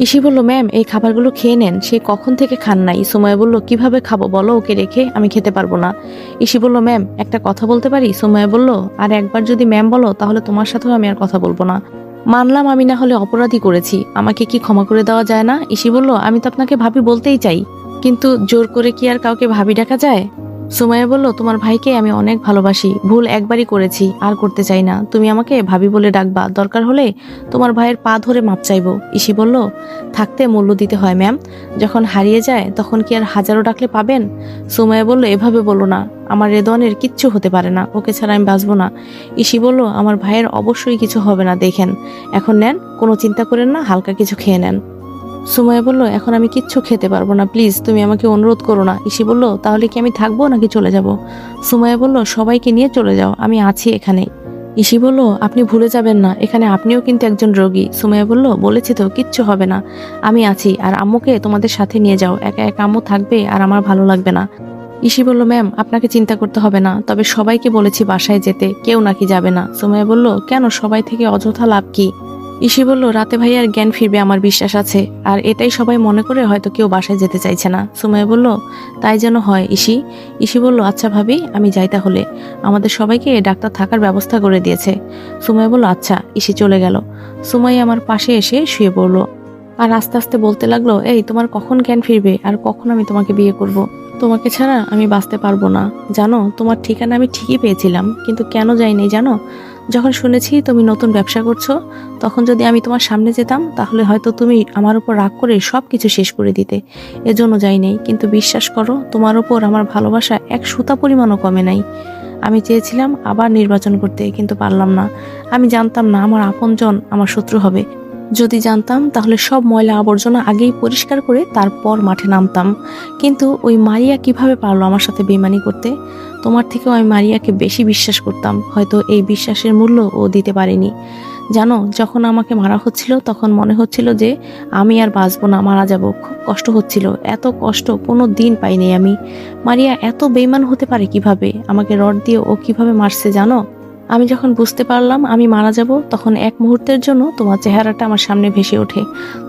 EC বলল, ma'am এই খাবারগুলো খেয়ে নেন, সে কখন থেকে খান নাই। সুমাইয়া বলল, কিভাবে খাবো বলো, ওকে রেখে আমি খেতে পারবো না। ইসি বলল, ম্যাম একটা কথা বলতে পারি। সুমাইয়া বলল, আর একবার যদি ম্যাম বলো তাহলে তোমার সাথেও আমি আর কথা বলবো না। মানলাম আমি না হলে অপরাধী করেছি, আমাকে কি ক্ষমা করে দেওয়া যায় না? ইসি বলল, আমি তো আপনাকে ভাবি বলতেই চাই, কিন্তু জোর করে কি আর কাউকে ভাবি ডাকা যায়? সুমাইয়া বলল, তোমার ভাইকে আমি অনেক ভালোবাসি, ভুল একবারই করেছি, আর করতে চাই না। তুমি আমাকে ভাবি বলে ডাকবা, দরকার হলে তোমার ভাইয়ের পা ধরে মাপ চাইবো। ইসি বলল, থাকতে মূল্য দিতে হয় ম্যাম, যখন হারিয়ে যায় তখন কি আর হাজারো ডাকলে পাবেন? সুমাইয়া বলল, এভাবে বলো না, আমার রেদওয়ানের কিচ্ছু হতে পারে না, ওকে ছাড়া আমি বাঁচবো না। ইসি বলল, আমার ভাইয়ের অবশ্যই কিছু হবে না, দেখেন। এখন নেন, কোনো চিন্তা করেন না, হালকা কিছু খেয়ে নেন। সুমাইয়া বলল, এখন আমি কিচ্ছু খেতে পারবো না, প্লিজ তুমি আমাকে অনুরোধ করো না। ইসি বলল, তাহলে কি আমি থাকবো নাকি চলে যাব? সুমাইয়া বলল, সবাইকে নিয়ে চলে যাও, আমি আছি এখানে। ইসি বলল, আপনি ভুলে যাবেন না, এখানে আপনিও কিন্তু একজন রোগী। সুমাইয়া বলল, বলেছি তো কিচ্ছু হবে না, আমি আছি, আর আম্মুকে তোমাদের সাথে নিয়ে যাও, একা একা আম্মু থাকবে আর আমার ভালো লাগবে না। ইসি বলল, ম্যাম আপনাকে চিন্তা করতে হবে না, তবে সবাইকে বলেছি বাসায় যেতে, কেউ নাকি যাবে না। সুমাইয়া বলল, কেন, সবাই থেকে অযথা লাভ কি? ইসি বলল, রাতে ভাইয়ার জ্ঞান ফিরবে আমার বিশ্বাস আছে, আর এটাই সবাই মনে করে হয়তো কেউ বাসায় যেতে চাইছে না। সুমাইয়া বলল, তাই যেন হয় ইসি। ইসি বলল, আচ্ছা ভাবি, আমি যাই তাহলে, আমাদের সবাইকে ডাক্তার থাকার ব্যবস্থা করে দিয়েছে। সুমাইয়া বলল, আচ্ছা। ইসি চলে গেল। সুমাইয়া আমার পাশে এসে শুয়ে পড়লো, আর আস্তে আস্তে বলতে লাগলো, এই তোমার কখন জ্ঞান ফিরবে, আর কখন আমি তোমাকে বিয়ে করব? তোমাকে ছাড়া আমি বাঁচতে পারবো না, জানো তোমার ঠিকানা আমি ঠিকই পেয়েছিলাম, কিন্তু কেন যাইনি জানো? যখন শুনেছি তুমি নতুন ব্যবসা করছো, তখন যদি আমি তোমার সামনে যেতাম তাহলে হয়তো তুমি আমার উপর রাগ করে সব কিছু শেষ করে দিতে, এজন্য যাইনি। কিন্তু বিশ্বাস করো, তোমার উপর আমার ভালোবাসা এক সুতা পরিমাণও কমে নাই। আমি চেয়েছিলাম আবার নির্বাচন করতে, কিন্তু পারলাম না। আমি জানতাম না আমার আপনজন আমার শত্রু হবে। যদি জানতাম তাহলে সব ময়লা আবর্জনা আগেই পরিষ্কার করে তারপর মাঠে নামতাম। কিন্তু ওই মারিয়া কিভাবে পারলো আমার সাথে বেইমানি করতে? তোমার থেকেও আমি মারিয়াকে বেশি বিশ্বাস করতাম, হয়তো এই বিশ্বাসের মূল্য ও দিতে পারেনি। জানো, যখন আমাকে মারা হচ্ছিল তখন মনে হচ্ছিল যে আমি আর বাঁচবো না, মারা যাব, খুব কষ্ট হচ্ছিল। এত কষ্ট কোনো দিন পাইনি আমি। মারিয়া এত বেইমান হতে পারে কিভাবে? আমাকে রড দিয়ে ও কিভাবে মারছে জানো? আমি যখন বুঝতে পারলাম আমি মারা যাব, তখন এক মুহূর্তের জন্য তোমার চেহারাটা আমার সামনে ভেসে ওঠে।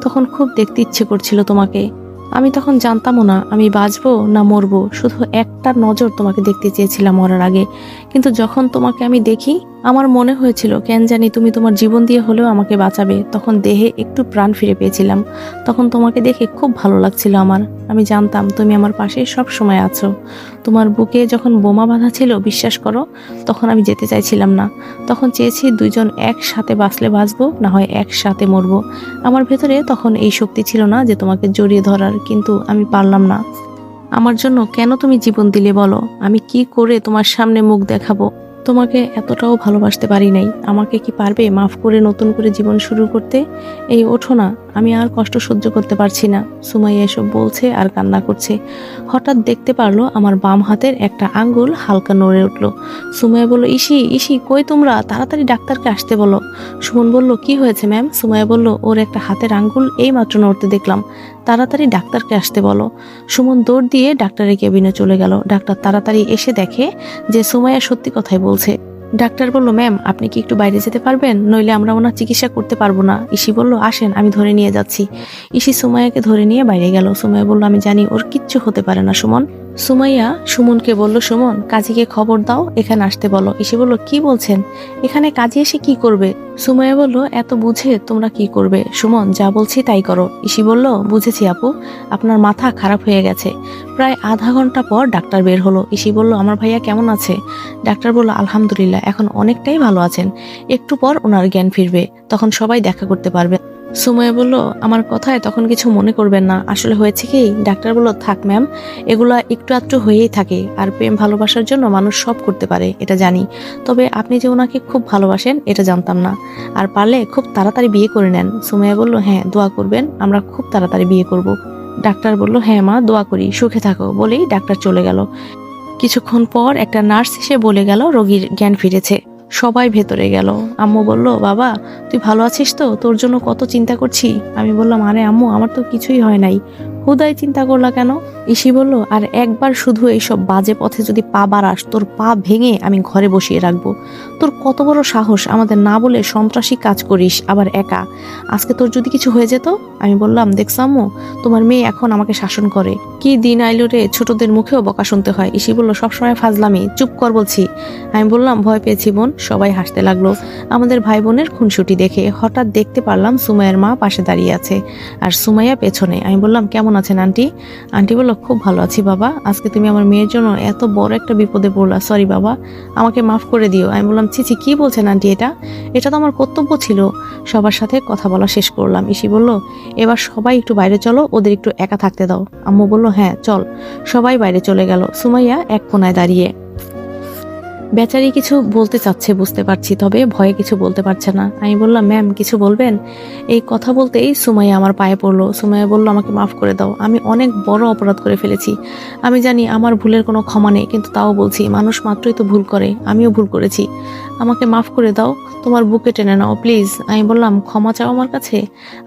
তখন খুব দেখতে ইচ্ছে করছিল তোমাকে। আমি তখন জানতামও না আমি বাঁচবো না মরবো, শুধু একটা নজর তোমাকে দেখতে চেয়েছিলাম মরার আগে। কিন্তু যখন তোমাকে আমি দেখি, আমার মনে হয়েছিল কেন জানি তুমি তোমার জীবন দিয়ে হলেও আমাকে বাঁচাবে। তখন দেহে একটু প্রাণ ফিরে পেয়েছিলাম। তখন তোমাকে দেখে খুব ভালো লাগছিল আমার। আমি জানতাম তুমি আমার পাশে সব সময় আছো। তোমার বুকে যখন বোমা বাঁধা ছিল, বিশ্বাস করো, তখন আমি যেতে চাইছিলাম না। তখন চেয়েছি দুইজন একসাথে বাঁচলে বাঁচবো, না হয় একসাথে মরবো। আমার ভেতরে তখন এই শক্তি ছিল না যে তোমাকে জড়িয়ে ধরার, কিন্তু আমি পারলাম না। আমার জন্য কেন তুমি জীবন দিলে বলো? আমি কি করে তোমার সামনে মুখ দেখাবো? তোমাকে এতটাও ভালোবাসতে পারি নাই। আমাকে কি পারবে মাফ করে নতুন করে জীবন শুরু করতে? এই ওঠো না, আমি আর কষ্ট সহ্য করতে পারছি না। সুমাইয়া এসব বলছে আর কান্না করছে। হঠাৎ দেখতে পারলো আমার বাম হাতের একটা আঙ্গুল হালকা নড়ে উঠলো। সুমাইয়া বলল, ইসি ইসি কই তোমরা, তাড়াতাড়ি ডাক্তারকে আসতে বলো। সুমন বলল, কি হয়েছে ম্যাম? সুমাইয়া বলল, ওর একটা হাতের আঙ্গুল এই মাত্র নড়তে দেখলাম, তাড়াতাড়ি ডাক্তারকে আসতে বলো। সুমন দৌড় দিয়ে ডাক্তারের কেবিনে চলে গেল। ডাক্তার তাড়াতাড়ি এসে দেখে যে সুমাইয়া সত্যি কথাই বলছে। ডাক্তার বলল, ম্যাম আপনি কি একটু বাইরে যেতে পারবেন, নইলে আমরা ওনার চিকিৎসা করতে পারবো না। ইসি বলল, আসেন আমি ধরে নিয়ে যাচ্ছি। ইসি সুমাইয়াকে ধরে নিয়ে বাইরে গেল। সুমাইয়া বলল, আমি জানি ওর কিচ্ছু হতে পারে না সুমন। সুমাইয়া সুমনকে বলল, সুমন কাজীকে খবর দাও, এখানে আসতে বলো। ইসি বলল, কি বলছেন, এখানে কাজী এসে কি করবে? সুমাইয়া বলল, এত বুঝে তোমরা কি করবে? সুমন যা বলছি তাই করো। ইসি বলল, বুঝেছি আপু, আপনার মাথা খারাপ হয়ে গেছে। প্রায় আধা ঘন্টা পর ডাক্তার বের হলো। ইসি বলল, আমার ভাইয়া কেমন আছে? ডাক্তার বলল, আলহামদুলিল্লাহ, এখন অনেকটাই ভালো আছেন, একটু পর ওনার জ্ঞান ফিরবে, তখন সবাই দেখা করতে পারবে। সুমাইয়া বলল, আমার কথায় তখন কিছু মনে করবেন না, আসলে হয়েছে কি? ডাক্তার বলল, থাক ম্যাম, এগুলা একটু আধটু হয়েই থাকে, আর প্রেম ভালোবাসার জন্য মানুষ সব করতে পারে, এটা জানি। তবে আপনি যে ওনাকে খুব ভালোবাসেন এটা জানতাম না, আর পারলে খুব তাড়াতাড়ি বিয়ে করে নেন। সুমাইয়া বলল, হ্যাঁ দোয়া করবেন, আমরা খুব তাড়াতাড়ি বিয়ে করব। ডাক্তার বলল, হ্যাঁ মা দোয়া করি, সুখে থাকো, বলেই ডাক্তার চলে গেল। কিছুক্ষণ পর একটা নার্স এসে বলে গেল রোগীর জ্ঞান ফিরেছে। সবাই ভেতরে গেল। আম্মু বলল, বাবা তুই ভালো আছিস তো, তোর জন্য কত চিন্তা করছি। আমি বললাম, আরে আম্মু আমার তো কিছুই হয় নাই, হুদাই চিন্তা করলা কেন? ইসি বলল, আর একবার শুধু এইসব বাজে পথে যদি পা বাড়াস তোর পা ভেঙে আমি ঘরে বসিয়ে রাখবো। তোর কত বড় সাহস আমাদের না বলে সন্ত্রাসী কাজ করিস, আবার একা। আজকে তোর যদি কিছু হয়ে যেত? আমি বললাম, দেখছো আম্মু, তোমার মেয়ে এখন আমাকে শাসন করে। কি দিন আইলো রে, ছোটদের মুখেও বকা শুনতে হয়। ইসি বলল, সবসময় ফাজলামি, চুপ কর বলছি। আমি বললাম, ভয় পেয়েছি বোন। সবাই হাসতে লাগলো আমাদের ভাই বোনের খুনসুটি দেখে। হঠাৎ দেখতে পারলাম সুমাইয়ার মা পাশে দাঁড়িয়ে আছে আর সুমাইয়া পেছনে। আমি বললাম, কেমন আছেন আন্টি? আন্টি বলল, খুব ভালো আছি বাবা। আজকে তুমি আমার মেয়ের জন্য এত বড় একটা বিপদে পড়লা, সরি বাবা, আমাকে মাফ করে দিও। আমি বললাম, ছিছি কি বলছেন আন্টি, এটা তো আমার কর্তব্য ছিল। সবার সাথে কথা বলা শেষ করলাম। ইসি বলল, এবার সবাই একটু বাইরে চলো, ওদের একটু একা থাকতে দাও। আম্মু বলল, হ্যাঁ চল। সবাই বাইরে চলে গেল। সুমাইয়া এক কোনায় দাঁড়িয়ে। বেচারি কিছু বলতে চাচ্ছে বুঝতে পারছি, তবে ভয়ে কিছু বলতে পারছে না। আমি বললাম, ম্যাম কিছু বলবেন? এই কথা বলতেই সুমাইয়া আমার পায়ে পড়লো। সুমাইয়া বলল, আমাকে মাফ করে দাও, আমি অনেক বড় অপরাধ করে ফেলেছি। আমি জানি আমার ভুলের কোনো ক্ষমা নেই, কিন্তু তাও বলছি, মানুষ মাত্রই তো ভুল করে, আমিও ভুল করেছি। আমাকে মাফ করে দাও, তোমার বুকে টেনে নাও প্লিজ। আমি বললাম, ক্ষমা চাও আমার কাছে?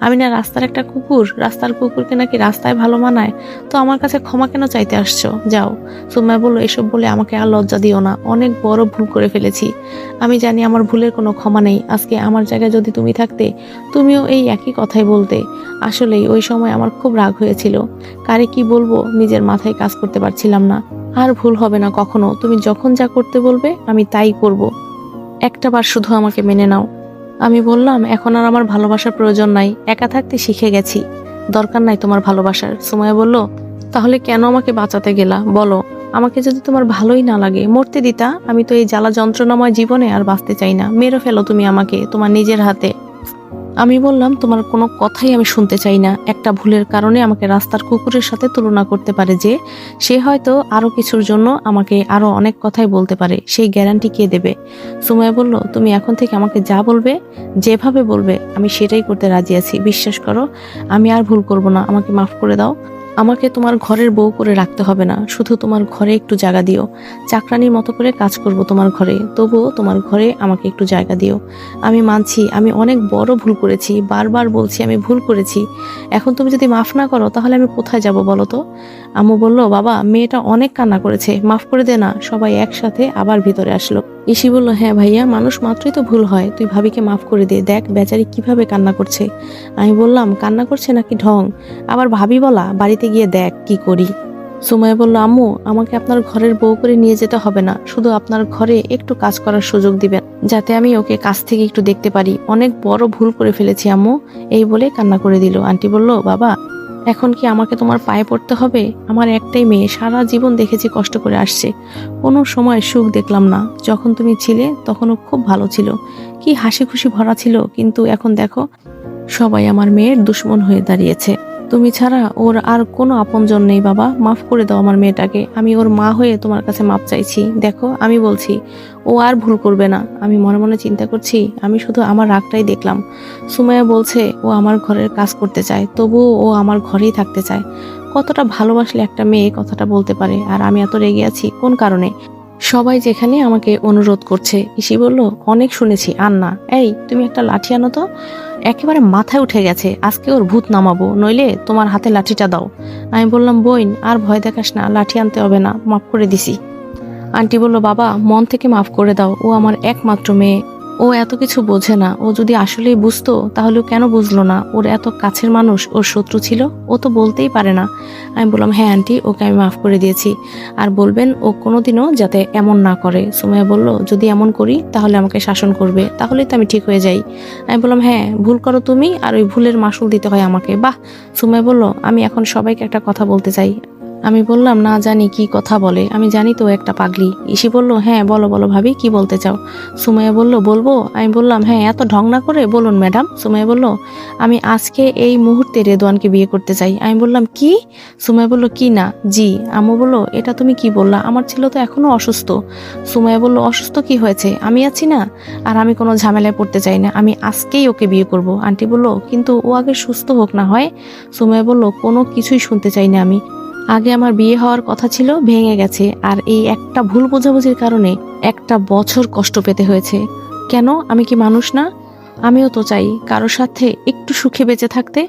আমি না রাস্তার একটা কুকুর? রাস্তার কুকুরকে নাকি রাস্তায় ভালো মানায়? তো আমার কাছে ক্ষমা কেন চাইতে আসছো? যাও। সুমাইয়া বলল, এসব বলে আমাকে আর লজ্জা দিও না, অনেক বড় ভুল করে ফেলেছি। আমি জানি আমার ভুলের কোনো ক্ষমা নেই। আজকে আমার জায়গায় যদি তুমি থাকতে, তুমিও এই একই কথাই বলতে। আসলেই ওই সময় আমার খুব রাগ হয়েছিল। কারে কি বলবো নিজের মাথায় কাজ করতে পারছিলাম না। আর ভুল হবে না কখনো, তুমি যখন যা করতে বলবে আমি তাই করব। একটাবার শুধু আমাকে মেনে নাও। আমি বললাম, এখন আর আমার ভালোবাসার প্রয়োজন নাই, একা থাকতে শিখে গেছি, দরকার নাই তোমার ভালোবাসার। সুমাইয়া বলল, তাহলে কেন আমাকে বাঁচাতে গেলা বলো? আমাকে যদি তোমার ভালোই না লাগে মরতে দিতা। আমি তো এই জ্বালা যন্ত্রণাময় জীবনে আর বাঁচতে চাই না, মেরে ফেলো তুমি আমাকে তোমার নিজের হাতে। আমি বললাম, তোমার কোনো কথাই আমি শুনতে চাই না। একটা ভুলের কারণে আমাকে রাস্তার কুকুরের সাথে তুলনা করতে পারে যে, সে হয়তো আরো কিছুর জন্য আমাকে আরো অনেক কথাই বলতে পারে, সেই গ্যারান্টি কে দেবে? সুমাইয়া বলল, তুমি এখন থেকে আমাকে যা বলবে, যেভাবে বলবে, আমি সেটাই করতে রাজি আছি। বিশ্বাস করো, আমি আর ভুল করব না, আমাকে মাফ করে দাও। আমাকে তোমার ঘরের বউ করে রাখতে হবে না, শুধু তোমার ঘরে একটু জায়গা দিও। চাকরানির মতো করে কাজ করব তোমার ঘরে, তবুও তোমার ঘরে আমাকে একটু জায়গা দিও। আমি মানছি আমি অনেক বড় ভুল করেছি, বারবার বলছি আমি ভুল করেছি। এখন তুমি যদি মাফ না করো তাহলে আমি কোথায় যাব বলো তো? আম্মু বলল, বাবা মেয়েটা অনেক কান্না করেছে, মাফ করে দে না। সবাই একসাথে আবার ভিতরে আসলো। ইসি বলল, হ্যাঁ ভাইয়া, মানুষ মাত্রই তো ভুল হয়, তুই ভাবিকে মাফ করে দে, দেখ বেচারি কিভাবে কান্না করছে। আমি বললাম, কান্না করছে নাকি ঢং? আবার ভাবি বলা, বাড়িতে গিয়ে দেখ কি করি। সুমাইয়া বলল, আম্মু আমাকে আপনার ঘরের বউ করে নিয়ে যেতে হবে না, শুধু আপনার ঘরে একটু কাজ করার সুযোগ দিবেন, যাতে আমি ওকে কাছ থেকে একটু দেখতে পারি। অনেক বড় ভুল করে ফেলেছি আম্মু। এই বলে কান্না করে দিল। আন্টি বলল, বাবা এখন কি আমাকে তোমার পায়ে পড়তে হবে? আমার একটাই মেয়ে, সারা জীবন দেখেছি কষ্ট করে আসছে, কোনো সময় সুখ দেখলাম না। যখন তুমি ছিলে তখনও খুব ভালো ছিল, কি হাসি খুশি ভরা ছিল, কিন্তু এখন দেখো সবাই আমার মেয়ের দুশ্মন হয়ে দাঁড়িয়েছে। তুমি ছাড়া ওর আর কোনো আপনজন নেই বাবা, মাফ করে দাও আমার মেয়েটাকে। আমি ওর মা হয়ে তোমার কাছে মাপ চাইছি। দেখো আমি বলছি, ও আর ভুল করবে না। আমি মনে মনে চিন্তা করছি, আমি শুধু আমার রাগটাই দেখলাম। সুমাইয়া বলছে ও আমার ঘরের কাজ করতে চায়, তবুও ও আমার ঘরেই থাকতে চায়। কতটা ভালোবাসলে একটা মেয়ে কথাটা বলতে পারে, আর আমি এত রেগে আছি কোন কারণে? সবাই যেখানে আমাকে অনুরোধ করছে। ইসি বলল, অনেক শুনেছি, আর না। এই তুমি একটা লাঠি আনো তো, একেবারে মাথায় উঠে গেছে, আজকে ওর ভূত নামাবো, নইলে তোমার হাতে লাঠিটা দাও। আমি বললাম, বোন আর ভয় দেখাস না, লাঠি আনতে হবে না, মাফ করে দিছি। আন্টি বলল, বাবা মন থেকে মাফ করে দাও, ও আমার একমাত্র মেয়ে, ও এত কিছু বোঝে না। ও যদি আসলেই বুঝতো তাহলে ও কেন বুঝলো না? ওর এত কাছের মানুষ ওর শত্রু ছিল, ও তো বলতেই পারে না। আমি বললাম, হ্যাঁ আন্টি, ওকে আমি মাফ করে দিয়েছি, আর বলবেন ও কোনোদিনও যাতে এমন না করে। সুমাইয়া বলল, যদি এমন করি তাহলে আমাকে শাসন করবে, তাহলেই তো আমি ঠিক হয়ে যাই। আমি বললাম, হ্যাঁ ভুল করো তুমি, আর ওই ভুলের মাসুল দিতে হয় আমাকে। বাহ। সুমাইয়া বলল, আমি এখন সবাইকে একটা কথা বলতে চাই। আমি বললাম, না জানি কি কথা বলে, আমি জানি তো একটা পাগলি। ইসি বলল, হ্যাঁ বলো বলো ভাবি, কি বলতে চাও? সুমাইয়া বলল, বলবো? আমি বললাম, হ্যাঁ এত ঢং না করে বলুন ম্যাডাম। সুমাইয়া বলল, আমি আজকে এই মুহূর্তে রেদওয়ানকে বিয়ে করতে চাই। আমি বললাম, কি? সুমাইয়া বলল, কি না? জি। আম্মু বলল, এটা তুমি কি বললা? আমার ছেলে তো এখনো অসুস্থ। সুমাইয়া বলল, অসুস্থ কি হয়েছে, আমি আছি না, আর আমি কোনো ঝামেলায় পড়তে চাই না, আমি আজকেই ওকে বিয়ে করব। আন্টি বলল, কিন্তু ও আগে সুস্থ হোক না হয়। সুমাইয়া বলল, কোনো কিছুই শুনতে চাই না আমি। আগে আমার বিয়ে হওয়ার কথা ছিল, ভেঙে গেছে, আর এই একটা ভুল বোঝাবুঝির কারণে একটা বছর কষ্ট পেতে হয়েছে। কেন? আমি কি মানুষ না? আমিও তো চাই কারোর সাথে একটু সুখে বেঁচে থাকতে,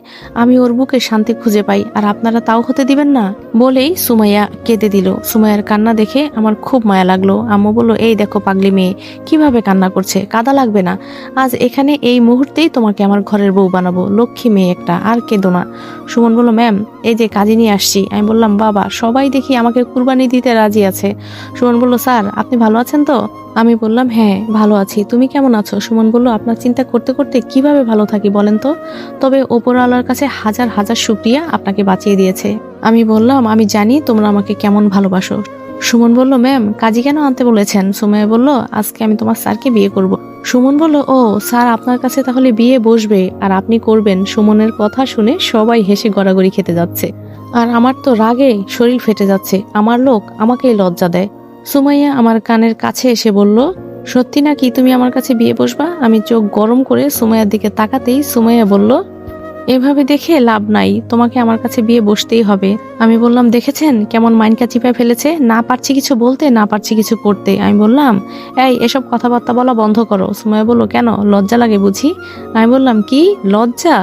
আমি ওর বুকে শান্তি খুঁজে পাই, আর আপনারা তাও হতে দিবেন না। বলেই সুমাইয়া কেঁদে দিল। সুমাইয়ার কান্না দেখে আমার খুব মায়া লাগলো। আম্মু বলল, এই দেখো পাগলি মেয়ে কিভাবে কান্না করছে, কাদা লাগবে না, আজ এখানে এই মুহূর্তেই তোমাকে আমার ঘরের বউ বানাবো, লক্ষ্মী মেয়ে একটা, আর কেঁদো না। সুমন বলল, ম্যাম এই যে কাজী নিয়ে আসছি। আমি বললাম, বাবা সবাই দেখি আমাকে কুরবানি দিতে রাজি আছে। সুমন বলল, স্যার আপনি ভালো আছেন তো? আমি বললাম, হ্যাঁ ভালো আছি, তুমি কেমন আছো? সুমন বলল, আপনার চিন্তা করতে করতে কিভাবে ভালো থাকি বলেন তো, তবে ওপরওয়ালার কাছে হাজার হাজার শুকরিয়া, আপনাকে বাঁচিয়ে দিয়েছে। আমি বললাম, আমি জানি তোমরা আমাকে কেমন ভালোবাসো। সুমন বলল, ম্যাম কাজী কেন আনতে বলেছেন? সুমাইয়া বলল, আজকে আমি তোমার স্যারকে বিয়ে করব। সুমন বলল, ও স্যার আপনার কাছে তাহলে বিয়ে বসবে আর আপনি করবেন? সুমনের কথা শুনে সবাই হেসে গড়াগড়ি খেতে যাচ্ছে, আর আমার তো রাগে শরীর ফেটে যাচ্ছে। আমার লোক আমাকেই লজ্জা দেয়। সুমাইয়া আমার কানের কাছে এসে বলল, সত্যি নাকি তুমি আমার কাছে বিয়ে বসবা? আমি চোখ গরম করে সুমাইয়ার দিকে তাকাতেই সুমাইয়া বলল, এভাবে দেখে লাভ নাই, তোমাকে আমার কাছে বিয়ে বসতেই হবে। আমি বললাম, দেখেছেন কেমন মাইনকা চিপায় ফেলেছে, না পারছি কিছু বলতে, না পারছি কিছু করতে। আমি বললাম, এই এসব কথাবার্তা বলা বন্ধ করো। সুমাইয়া বলল, কেন লজ্জা লাগে বুঝি? আমি বললাম, কি লজ্জা?